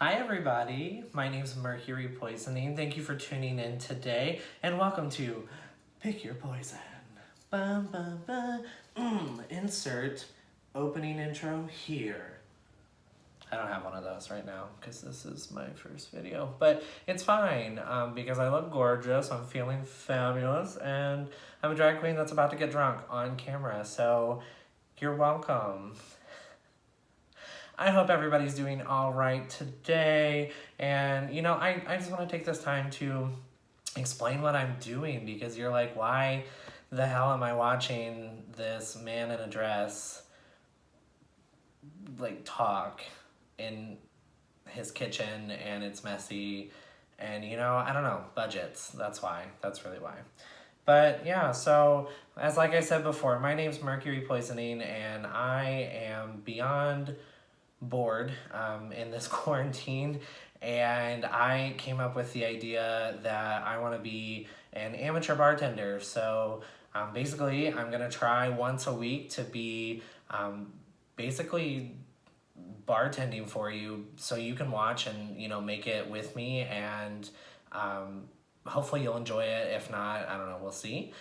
Hi everybody, my name's Mercury Poisoning. Thank you for tuning in today and welcome to Pick Your Poison. Bum, bum, bum. Insert opening intro here. I don't have one of those right now because this is my first video, but it's fine because I look gorgeous, I'm feeling fabulous, and I'm a drag queen that's about to get drunk on camera, so you're welcome. I hope everybody's doing all right today. And, I just want to take this time to explain what I'm doing because you're like, why the hell am I watching this man in a dress, talk in his kitchen and it's messy and, I don't know, budgets. That's why. That's really why. But yeah, so like I said before, my name's Mercury Poisoning and I am beyond bored in this quarantine, and I came up with the idea that I want to be an amateur bartender. So basically I'm gonna try once a week to be basically bartending for you so you can watch and make it with me, and hopefully you'll enjoy it. If not, I don't know, we'll see.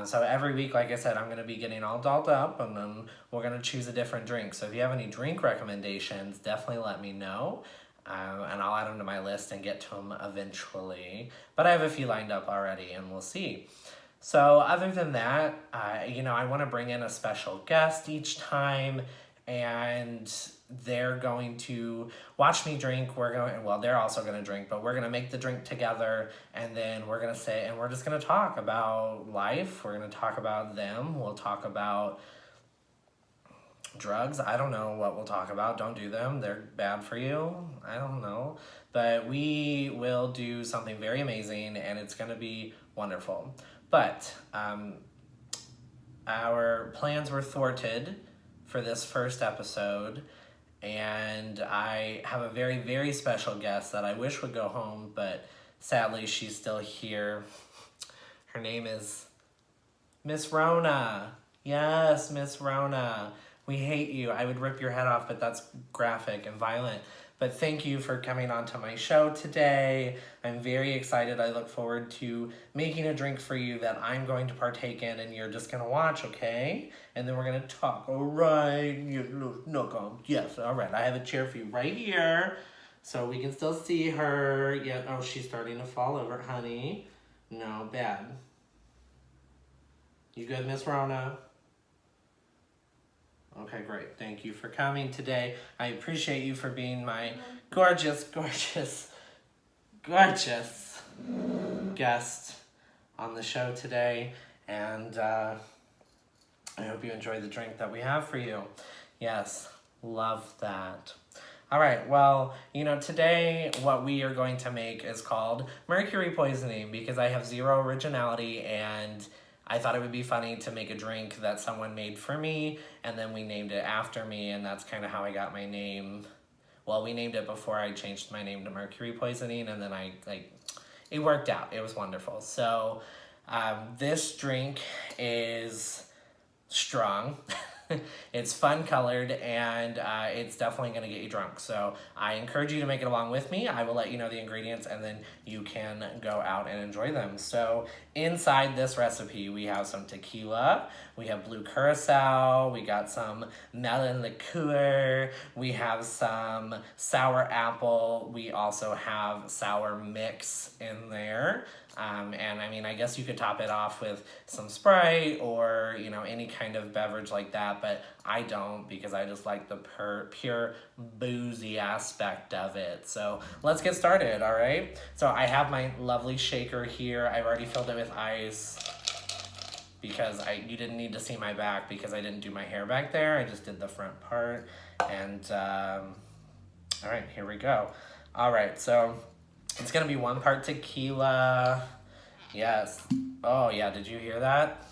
So every week, like I said, I'm going to be getting all dolled up, and then we're going to choose a different drink. So if you have any drink recommendations, definitely let me know, and I'll add them to my list and get to them eventually. But I have a few lined up already, and we'll see. So other than that, I want to bring in a special guest each time, and they're going to watch me drink. They're also going to drink, but we're going to make the drink together, and then we're going to sit and we're just going to talk about life. We're going to talk about them. We'll talk about drugs. I don't know what we'll talk about. Don't do them. They're bad for you. I don't know. But we will do something very amazing, and it's going to be wonderful. But our plans were thwarted for this first episode, and I have a very, very special guest that I wish would go home, but sadly she's still here. Her name is Miss Rona. Yes, Miss Rona. We hate you. I would rip your head off, but that's graphic and violent. But thank you for coming on to my show today. I'm very excited. I look forward to making a drink for you that I'm going to partake in, and you're just going to watch, okay? And then we're going to talk. All right. No, yes, all right. I have a chair for you right here so we can still see her. Yeah. Oh, she's starting to fall over, honey. No, bad. You good, Miss Rona? Okay, great. Thank you for coming today. I appreciate you for being my gorgeous, gorgeous, gorgeous guest on the show today. And I hope you enjoy the drink that we have for you. Yes, love that. All right, well, today what we are going to make is called Mercury Poisoning because I have zero originality, and I thought it would be funny to make a drink that someone made for me, and then we named it after me, and that's kind of how I got my name. Well, we named it before I changed my name to Mercury Poisoning, and then it worked out. It was wonderful. So this drink is strong. It's fun colored, and it's definitely going to get you drunk. So I encourage you to make it along with me. I will let you know the ingredients, and then you can go out and enjoy them. So inside this recipe, we have some tequila, we have blue curacao, we got some melon liqueur, we have some sour apple, we also have sour mix in there. And I mean, I guess you could top it off with some Sprite or, any kind of beverage like that, but I don't because I just like the pure boozy aspect of it. So let's get started, all right? So I have my lovely shaker here. I've already filled it with ice because you didn't need to see my back because I didn't do my hair back there. I just did the front part. And all right, here we go. All right, so it's going to be 1 part tequila. Yes. Oh, yeah. Did you hear that?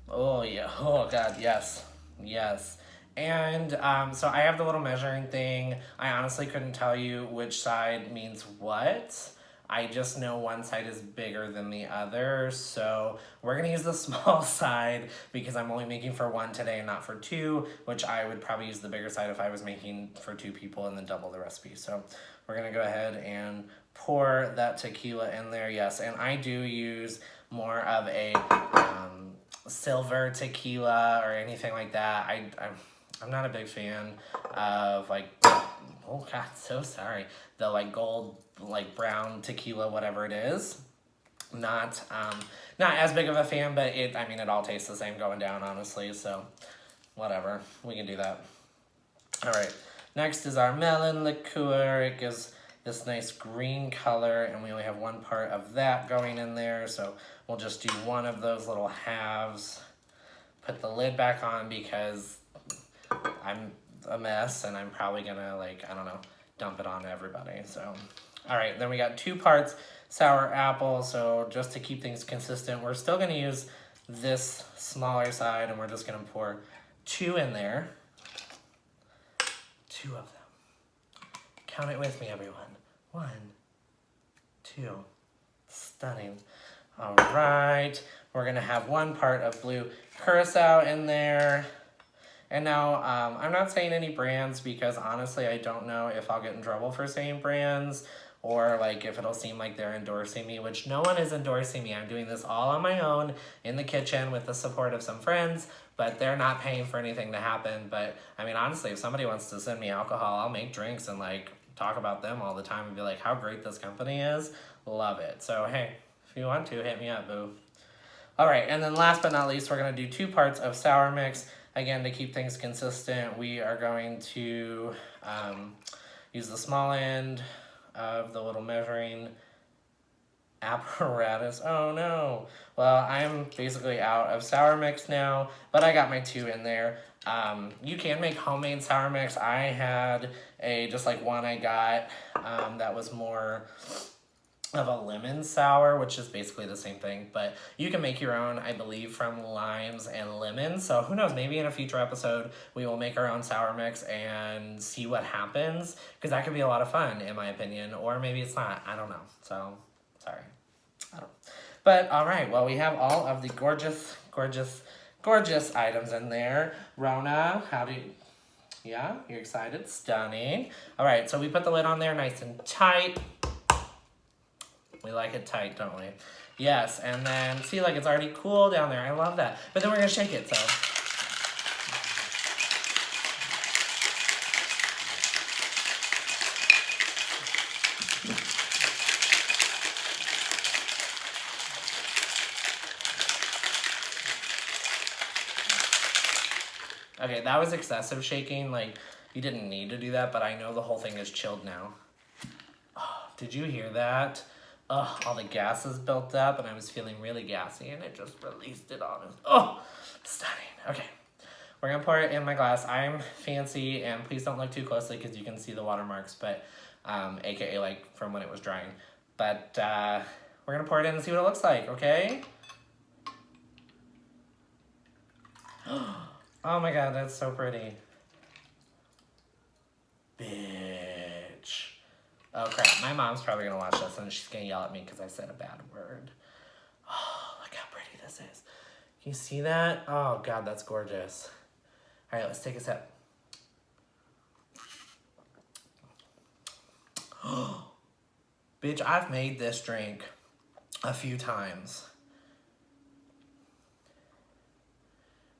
Oh, yeah. Oh, God. Yes. Yes. And so I have the little measuring thing. I honestly couldn't tell you which side means what. I just know one side is bigger than the other, so we're gonna use the small side because I'm only making for one today and not for two, which I would probably use the bigger side if I was making for two people and then double the recipe. So we're gonna go ahead and pour that tequila in there, yes, and I do use more of a silver tequila or anything like that. I'm not a big fan of like, oh God, so sorry, the like gold, like brown tequila, whatever it is. Not as big of a fan, but I mean, it all tastes the same going down, honestly, so whatever, we can do that. All right, next is our melon liqueur. It gives this nice green color, and we only have one part of that going in there, so we'll just do one of those little halves. Put the lid back on because I'm a mess, and I'm probably gonna, like, I don't know, dump it on everybody, so. All right, then we got 2 parts sour apple, so just to keep things consistent, we're still gonna use this smaller side, and we're just gonna pour 2 in there. 2 of them. Count it with me, everyone. 1, 2, stunning. All right, we're gonna have 1 part of blue curacao in there. And now, I'm not saying any brands because honestly, I don't know if I'll get in trouble for saying brands or like if it'll seem like they're endorsing me, which no one is endorsing me. I'm doing this all on my own in the kitchen with the support of some friends, but they're not paying for anything to happen. But I mean, honestly, if somebody wants to send me alcohol, I'll make drinks and like talk about them all the time and be like how great this company is. Love it. So hey, if you want to, hit me up, boo. All right, and then last but not least, we're gonna do 2 parts of sour mix. Again, to keep things consistent, we are going to use the small end of the little measuring apparatus. Oh no. Well, I'm basically out of sour mix now, but I got my 2 in there. You can make homemade sour mix. I had just like one I got that was more of a lemon sour, which is basically the same thing, but you can make your own, I believe, from limes and lemons. So who knows, maybe in a future episode we will make our own sour mix and see what happens, because that could be a lot of fun in my opinion, or maybe it's not, I don't know. So sorry, I don't. But all right, well, we have all of the gorgeous items in there. Rona, yeah, you're excited? Stunning. All right, so we put the lid on there nice and tight. We like it tight, don't we? Yes, and then see, like, it's already cool down there. I love that. But then we're gonna shake it, so. Okay, that was excessive shaking. Like, you didn't need to do that, but I know the whole thing is chilled now. Oh, did you hear that? Oh, all the gas is built up, and I was feeling really gassy, and it just released it on us. Oh, stunning. Okay, we're gonna pour it in my glass. I'm fancy, and please don't look too closely because you can see the watermarks, but AKA like from when it was drying. But we're gonna pour it in and see what it looks like, okay? Oh my God, that's so pretty. Bitch. Oh crap, my mom's probably gonna watch this and she's gonna yell at me because I said a bad word. Oh, look how pretty this is. Can you see that? Oh God, that's gorgeous. All right, let's take a sip. Bitch, I've made this drink a few times.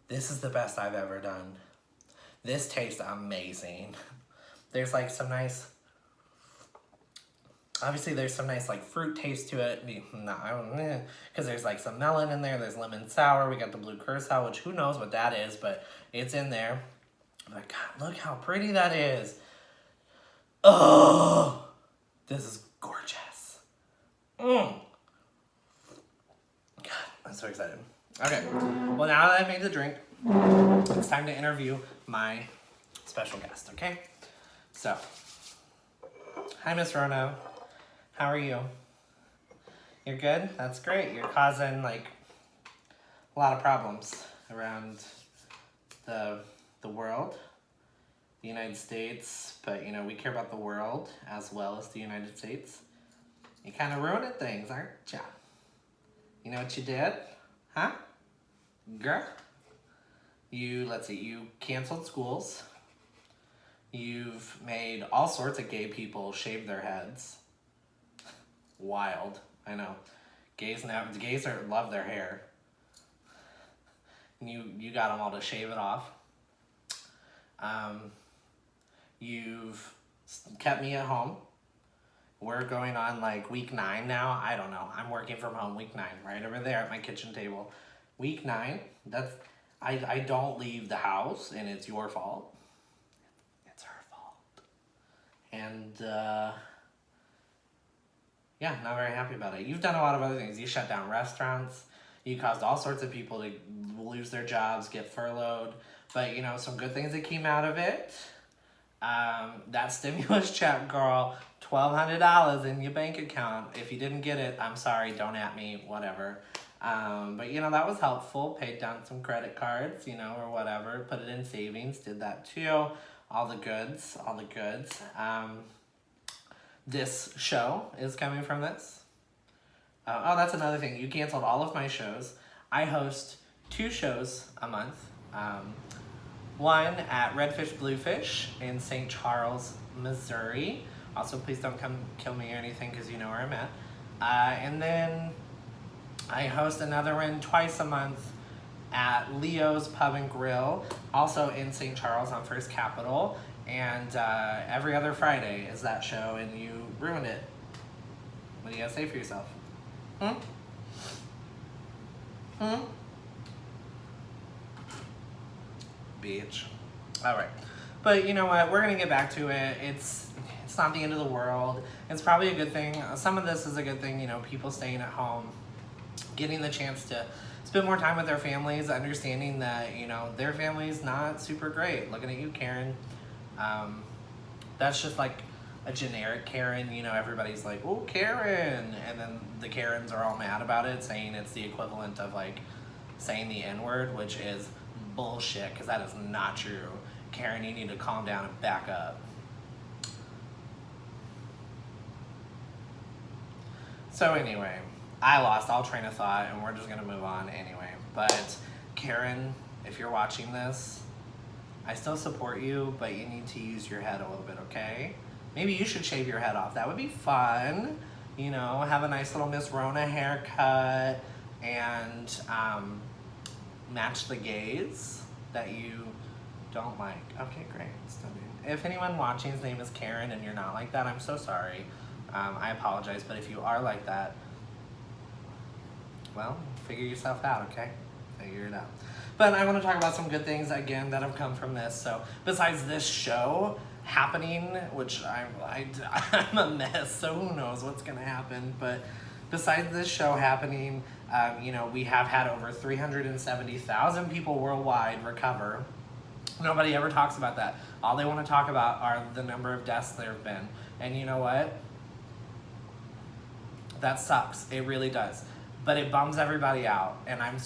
This is the best I've ever done. This tastes amazing. There's like some nice, obviously there's some nice like fruit taste to it. No, I don't know, because there's like some melon in there. There's lemon sour. We got the blue curacao, which who knows what that is, but it's in there. But God, look how pretty that is. Oh, this is gorgeous. God, I'm so excited. Okay, well now that I've made the drink, it's time to interview my special guest, okay? So, hi Miss Rona, how are you? You're good? That's great. You're causing like a lot of problems around the world, the United States, but you know, we care about the world as well as the United States. You kind of ruined things, aren't ya? You know what you did? Huh? Girl? Let's see, you canceled schools. You've made all sorts of gay people shave their heads. Wild, I know. Gays love their hair. You got them all to shave it off. You've kept me at home. We're going on like week 9 now. I don't know. I'm working from home week 9, right over there at my kitchen table. Week 9. I don't leave the house, and it's your fault. It's her fault. And yeah, not very happy about it. You've done a lot of other things. You shut down restaurants. You caused all sorts of people to lose their jobs, get furloughed. But, you know, some good things that came out of it. That stimulus check, girl, $1,200 in your bank account. If you didn't get it, I'm sorry, don't at me, whatever. But, you know, that was helpful. Paid down some credit cards, you know, or whatever. Put it in savings, did that too. All the goods. This show is coming from this. Oh, that's another thing. You canceled all of my shows. I host 2 shows a month. One at Redfish Bluefish in St. Charles, Missouri. Also, please don't come kill me or anything because you know where I'm at. And then I host another one twice a month at Leo's Pub and Grill, also in St. Charles on First Capitol. And every other Friday is that show, and you ruined it. What do you gotta say for yourself? Bitch. Alright. But you know what? We're gonna get back to it. It's not the end of the world. It's probably a good thing. Some of this is a good thing, you know, people staying at home, getting the chance to spend more time with their families, understanding that, you know, their family's not super great. Looking at you, Karen. That's just like a generic Karen, you know, everybody's like, oh, Karen, and then the Karens are all mad about it, saying it's the equivalent of like saying the N-word, which is bullshit, because that is not true. Karen, you need to calm down and back up. So anyway, I lost all train of thought, and we're just gonna move on anyway. But Karen, if you're watching this, I still support you, but you need to use your head a little bit, okay? Maybe you should shave your head off. That would be fun. You know, have a nice little Miss Rona haircut and match the gays that you don't like. Okay, great. Stunning. If anyone watching's name is Karen and you're not like that, I'm so sorry. I apologize, but if you are like that, well, figure yourself out, okay? Figure it out. But I want to talk about some good things, again, that have come from this. So, besides this show happening, which I'm a mess, so who knows what's going to happen. But besides this show happening, you know, we have had over 370,000 people worldwide recover. Nobody ever talks about that. All they want to talk about are the number of deaths there have been. And you know what? That sucks. It really does. But it bums everybody out, and I'm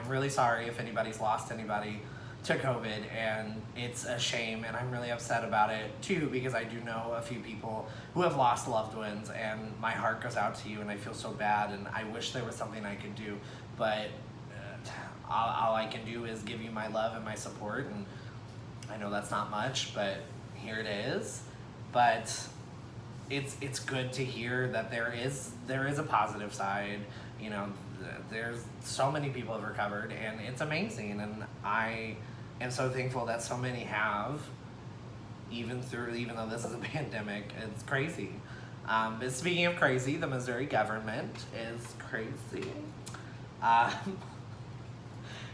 really sorry if anybody's lost anybody to COVID, and it's a shame, and I'm really upset about it too, because I do know a few people who have lost loved ones, and my heart goes out to you, and I feel so bad, and I wish there was something I could do, but all I can do is give you my love and my support, and I know that's not much, but here it is. But it's good to hear that there is a positive side. You know, there's so many people have recovered, and it's amazing, and I am so thankful that so many have, even though this is a pandemic. It's crazy. But speaking of crazy, the Missouri government is crazy.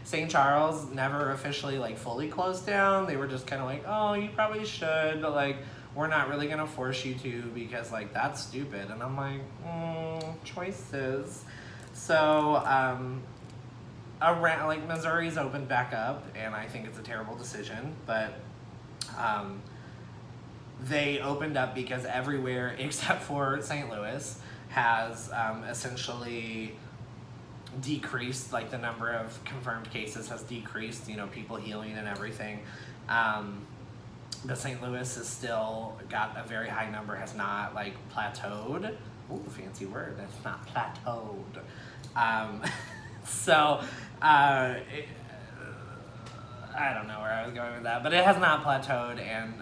St. Charles never officially fully closed down. They were just kind of like, oh, you probably should, but we're not really gonna force you to, because that's stupid. And I'm like, choices. So around Missouri's opened back up, and I think it's a terrible decision, but they opened up because everywhere except for St. Louis has essentially decreased, the number of confirmed cases has decreased, people healing and everything. but St. Louis is still got a very high number, has not like plateaued. Ooh, fancy word. That's not plateaued. Um, so, it, I don't know where I was going with that, but it has not plateaued, and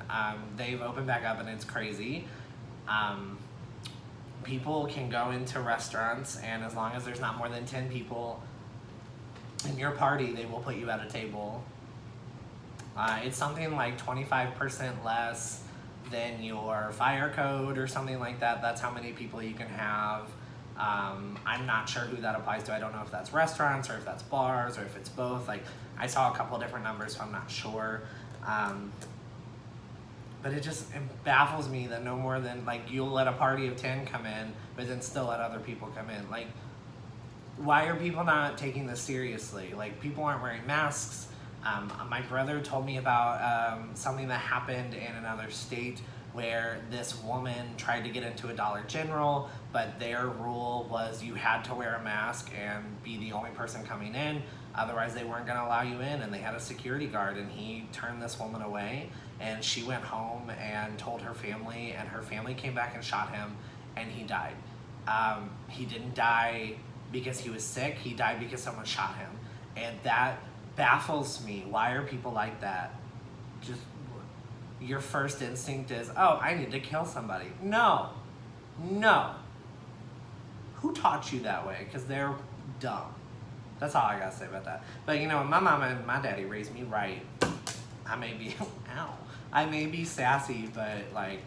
they've opened back up, and it's crazy. Um, People can go into restaurants, and as long as there's not more than 10 people in your party, they will put you at a table. It's something like 25% less than your fire code or something like that. That's how many people you can have. I'm not sure who that applies to. I don't know if that's restaurants or if that's bars or if it's both. Like, I saw a couple different numbers, so I'm not sure. But it baffles me that no more than, like, you'll let a party of 10 come in, but then still let other people come in. Like, why are people not taking this seriously? Like, people aren't wearing masks. My brother told me about something that happened in another state where this woman tried to get into a Dollar General, but their rule was you had to wear a mask and be the only person coming in. Otherwise, they weren't going to allow you in, and they had a security guard, and he turned this woman away, and she went home and told her family, and her family came back and shot him, and he died. He didn't die because he was sick. He died because someone shot him, and that baffles me. Why are people like that? Just your first instinct is, oh, I need to kill somebody. No. Who taught you that way? Because they're dumb. That's all I gotta say about that. But you know, my mama and my daddy raised me right. I may be sassy, but like,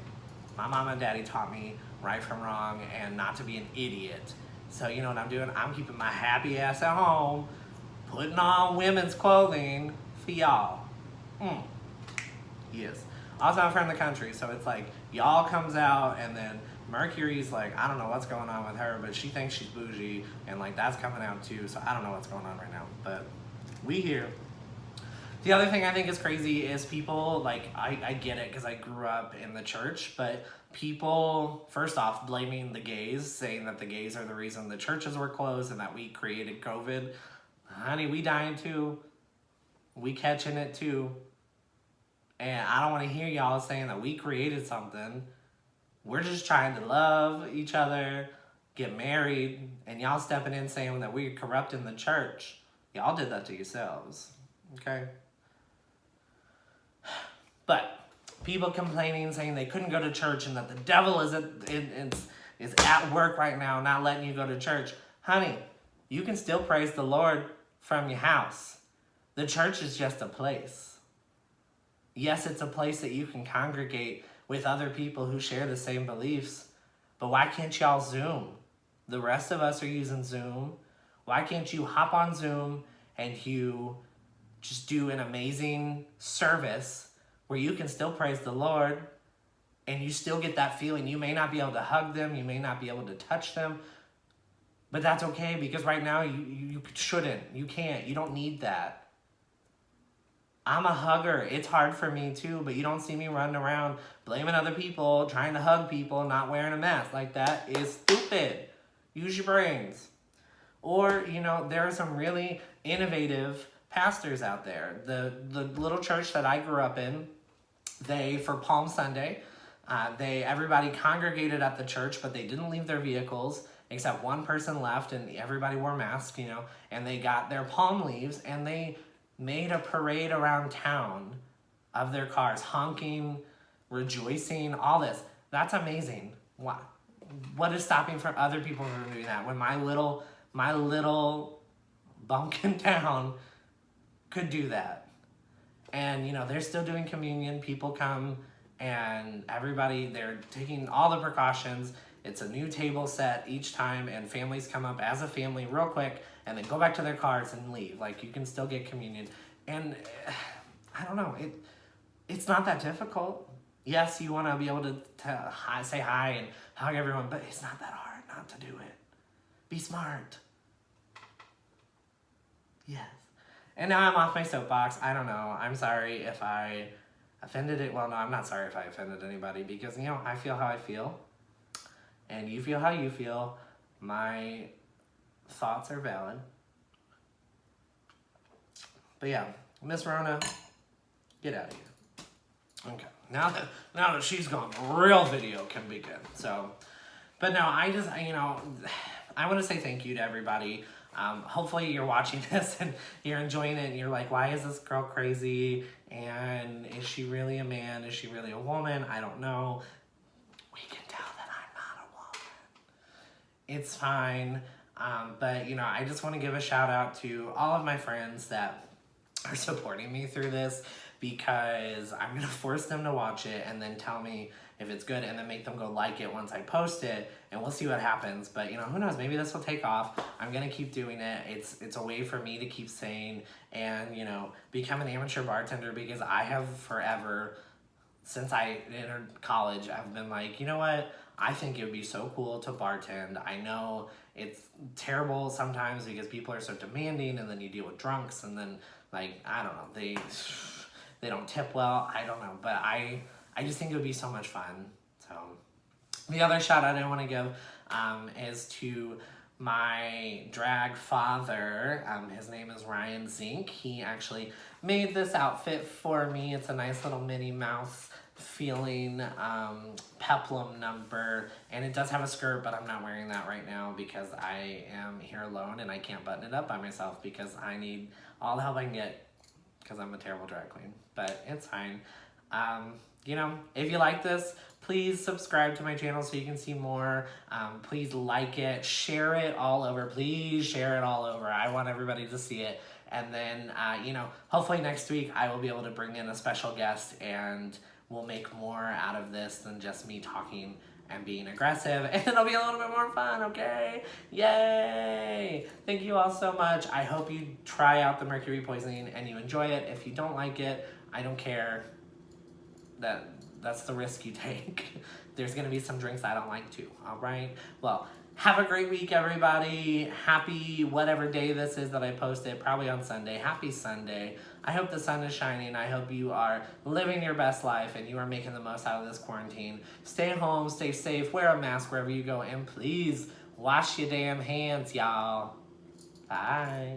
my mama and daddy taught me right from wrong and not to be an idiot. So you know what I'm doing? I'm keeping my happy ass at home, putting on women's clothing for y'all. Yes. Also, I'm from the country, so it's like, y'all comes out, and then Mercury's like, I don't know what's going on with her, but she thinks she's bougie, and like, that's coming out too, so I don't know what's going on right now, but we here. The other thing I think is crazy is people, like, I get it, because I grew up in the church, but people, first off, blaming the gays, saying that the gays are the reason the churches were closed, and that we created COVID. Honey, we dying too. We catching it too. And I don't want to hear y'all saying that we created something. We're just trying to love each other, get married, and y'all stepping in saying that we're corrupting the church. Y'all did that to yourselves, okay? But people complaining, saying they couldn't go to church and that the devil is at work right now, not letting you go to church. Honey, you can still praise the Lord from your house. The church is just a place. Yes, it's a place that you can congregate with other people who share the same beliefs, but why can't y'all Zoom? The rest of us are using Zoom. Why can't you hop on Zoom and you just do an amazing service where you can still praise the Lord and you still get that feeling? You may not be able to hug them, you may not be able to touch them, but that's okay, because right now you shouldn't, you can't, you don't need that. I'm a hugger. It's hard for me too, but you don't see me running around blaming other people, trying to hug people, not wearing a mask. Like, that is stupid. Use your brains. Or, you know, there are some really innovative pastors out there. The little church that I grew up in, for Palm Sunday, everybody congregated at the church, but they didn't leave their vehicles, except one person left, and everybody wore masks, you know, and they got their palm leaves, and they made a parade around town of their cars, honking, rejoicing, all this. That's amazing. What is stopping for other people from doing that when my little bumpkin town could do that? And, you know, they're still doing communion. People come, and everybody, they're taking all the precautions. It's a new table set each time, and families come up as a family real quick and then go back to their cars and leave. Like, you can still get communion. And I don't know, it's not that difficult. Yes, you want to be able to say hi and hug everyone, but it's not that hard not to do it. Be smart. Yes. And now I'm off my soapbox. I don't know. I'm sorry if I offended it. Well, no, I'm not sorry if I offended anybody, because, you know, I feel how I feel. And you feel how you feel. My thoughts are valid. But yeah, Miss Rona, get out of here. Okay. Now that she's gone, the real video can begin. So, but no, I just, I want to say thank you to everybody. Hopefully you're watching this and you're enjoying it and you're like, why is this girl crazy? And is she really a man? Is she really a woman? I don't know. We can tell that I'm not a woman. It's fine. But, I just want to give a shout out to all of my friends that are supporting me through this, because I'm going to force them to watch it and then tell me if it's good and then make them go like it once I post it, and we'll see what happens. But, who knows? Maybe this will take off. I'm going to keep doing it. It's a way for me to keep sane and, become an amateur bartender, because I have forever, since I entered college, I've been like, you know what? I think it would be so cool to bartend. I know it's terrible sometimes because people are so demanding, and then you deal with drunks, and then, like, I don't know, they don't tip well. I don't know, but I just think it would be so much fun. So the other shout out I want to give is to my drag father. His name is Ryan Zink. He actually made this outfit for me. It's a nice little Minnie Mouse feeling peplum number, and it does have a skirt, but I'm not wearing that right now because I am here alone and I can't button it up by myself because I need all the help I can get because I'm a terrible drag queen. But it's fine. If you like this, please subscribe to my channel so you can see more. Please like it, share it all over. Please share it all over. I want everybody to see it. And then, hopefully next week I will be able to bring in a special guest and we'll make more out of this than just me talking and being aggressive, and it'll be a little bit more fun, okay? Yay! Thank you all so much. I hope you try out the mercury poisoning and you enjoy it. If you don't like it, I don't care. That's the risk you take. There's gonna be some drinks I don't like too, all right? Well, have a great week, everybody. Happy whatever day this is that I post it, probably on Sunday. Happy Sunday. I hope the sun is shining. I hope you are living your best life and you are making the most out of this quarantine. Stay home, stay safe, wear a mask wherever you go, and please wash your damn hands, y'all. Bye.